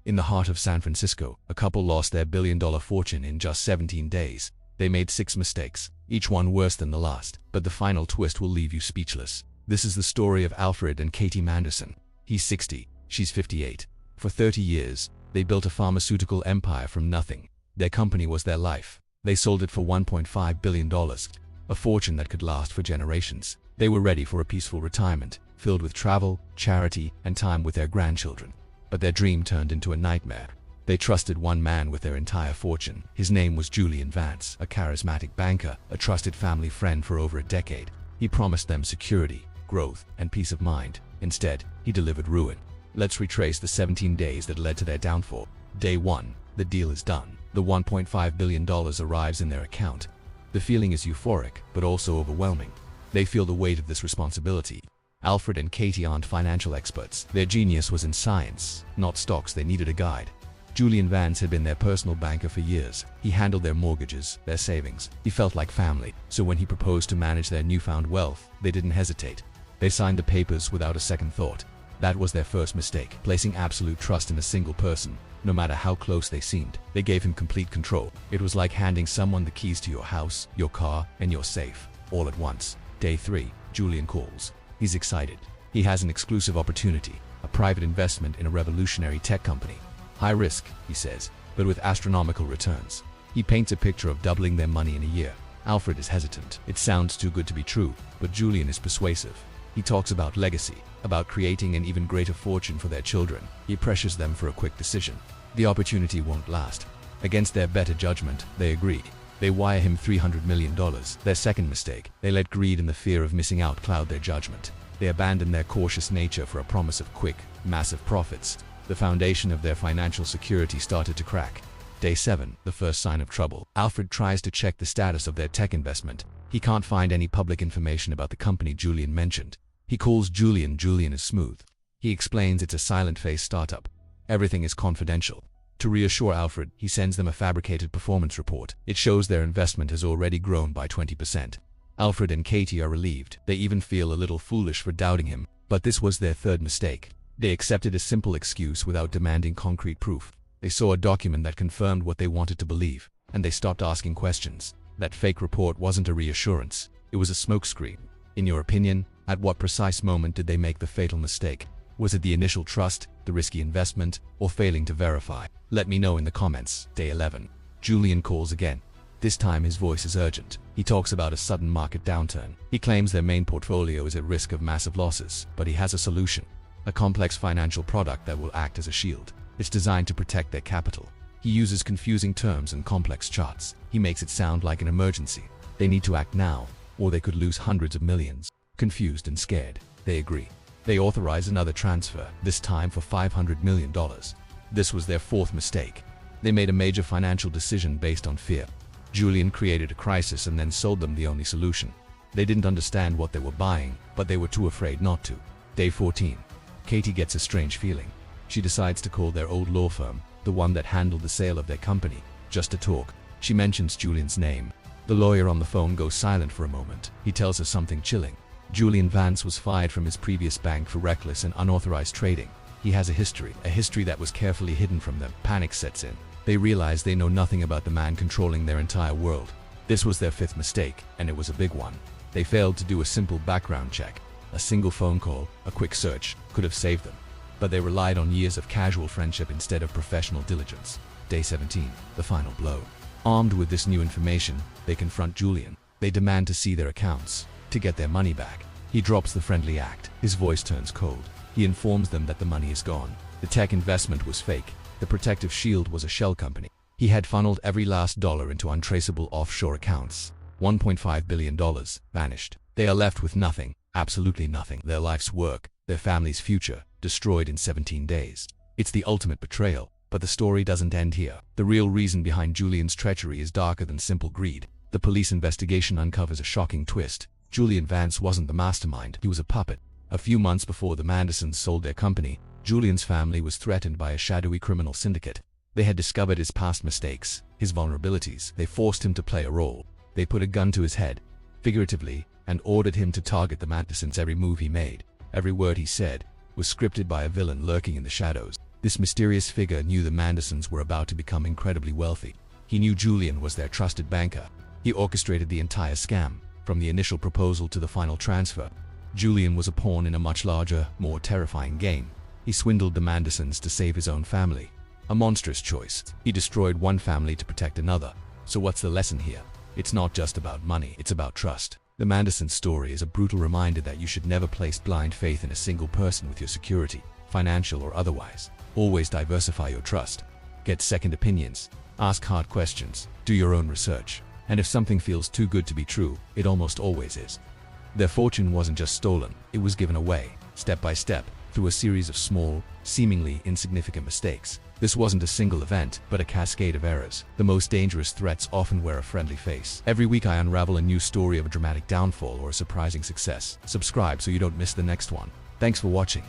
In the heart of San Francisco, a couple lost their billion-dollar fortune in just 17 days. They made 6 mistakes, each one worse than the last, but the final twist will leave you speechless. This is the story of Alfred and Katy Manderson. He's 60, she's 58. For 30 years, they built a pharmaceutical empire from nothing. Their company was their life. They sold it for $1.5 billion, a fortune that could last for generations. They were ready for a peaceful retirement, filled with travel, charity, and time with their grandchildren. But their dream turned into a nightmare. They trusted one man with their entire fortune. His name was Julian Vance, a charismatic banker, a trusted family friend for over a decade. He promised them security, growth, and peace of mind. Instead, he delivered ruin. Let's retrace the 17 days that led to their downfall. Day 1, the deal is done. The $1.5 billion arrives in their account. The feeling is euphoric, but also overwhelming. They feel the weight of this responsibility. Alfred and Katy aren't financial experts. Their genius was in science, not stocks. They needed a guide. Julian Vance had been their personal banker for years. He handled their mortgages, their savings. He felt like family. So when he proposed to manage their newfound wealth, they didn't hesitate. They signed the papers without a second thought. That was their first mistake, placing absolute trust in a single person. No matter how close they seemed, they gave him complete control. It was like handing someone the keys to your house, your car, and your safe, all at once. Day 3, Julian calls. He's excited. He has an exclusive opportunity, a private investment in a revolutionary tech company. High risk, he says, but with astronomical returns. He paints a picture of doubling their money in a year. Alfred is hesitant. It sounds too good to be true, but Julian is persuasive. He talks about legacy, about creating an even greater fortune for their children. He pressures them for a quick decision. The opportunity won't last. Against their better judgment, they agree. They wire him $300 million. Their second mistake, they let greed and the fear of missing out cloud their judgment. They abandon their cautious nature for a promise of quick, massive profits. The foundation of their financial security started to crack. Day 7, the first sign of trouble. Alfred tries to check the status of their tech investment. He can't find any public information about the company Julian mentioned. He calls Julian. Julian is smooth. He explains it's a silent-phase startup. Everything is confidential. To reassure Alfred, he sends them a fabricated performance report. It shows their investment has already grown by 20%. Alfred and Katy are relieved. They even feel a little foolish for doubting him. But this was their third mistake. They accepted a simple excuse without demanding concrete proof. They saw a document that confirmed what they wanted to believe, and they stopped asking questions. That fake report wasn't a reassurance. It was a smokescreen. In your opinion, at what precise moment did they make the fatal mistake? Was it the initial trust, the risky investment, or failing to verify? Let me know in the comments. Day 11. Julian calls again. This time his voice is urgent. He talks about a sudden market downturn. He claims their main portfolio is at risk of massive losses, but he has a solution. A complex financial product that will act as a shield. It's designed to protect their capital. He uses confusing terms and complex charts. He makes it sound like an emergency. They need to act now, or they could lose hundreds of millions. Confused and scared, they agree. They authorize another transfer, this time for $500 million. This was their fourth mistake. They made a major financial decision based on fear. Julian created a crisis and then sold them the only solution. They didn't understand what they were buying, but they were too afraid not to. Day 14. Katy gets a strange feeling. She decides to call their old law firm, the one that handled the sale of their company, just to talk. She mentions Julian's name. The lawyer on the phone goes silent for a moment. He tells her something chilling. Julian Vance was fired from his previous bank for reckless and unauthorized trading. He has a history that was carefully hidden from them. Panic sets in. They realize they know nothing about the man controlling their entire world. This was their fifth mistake, and it was a big one. They failed to do a simple background check. A single phone call, a quick search, could have saved them. But they relied on years of casual friendship instead of professional diligence. Day 17, the final blow. Armed with this new information, they confront Julian. They demand to see their accounts, to get their money back. He drops the friendly act. His voice turns cold. He informs them that the money is gone. The tech investment was fake. The protective shield was a shell company. He had funneled every last dollar into untraceable offshore accounts. $1.5 billion vanished. They are left with nothing. Absolutely nothing. Their life's work, their family's future, destroyed in 17 days. It's the ultimate betrayal, but the story doesn't end here. The real reason behind Julian's treachery is darker than simple greed. The police investigation uncovers a shocking twist. Julian Vance wasn't the mastermind, he was a puppet. A few months before the Mandersons sold their company, Julian's family was threatened by a shadowy criminal syndicate. They had discovered his past mistakes, his vulnerabilities. They forced him to play a role. They put a gun to his head, figuratively, and ordered him to target the Mandersons. Every move he made, every word he said, was scripted by a villain lurking in the shadows. This mysterious figure knew the Mandersons were about to become incredibly wealthy. He knew Julian was their trusted banker. He orchestrated the entire scam, from the initial proposal to the final transfer. Julian was a pawn in a much larger, more terrifying game. He swindled the Mandersons to save his own family. A monstrous choice. He destroyed one family to protect another. So what's the lesson here? It's not just about money, it's about trust. The Manderson story is a brutal reminder that you should never place blind faith in a single person with your security, financial or otherwise. Always diversify your trust. Get second opinions. Ask hard questions. Do your own research. And if something feels too good to be true, it almost always is. Their fortune wasn't just stolen, it was given away, step by step, through a series of small, seemingly insignificant mistakes. This wasn't a single event, but a cascade of errors. The most dangerous threats often wear a friendly face. Every week I unravel a new story of a dramatic downfall or a surprising success. Subscribe so you don't miss the next one. Thanks for watching.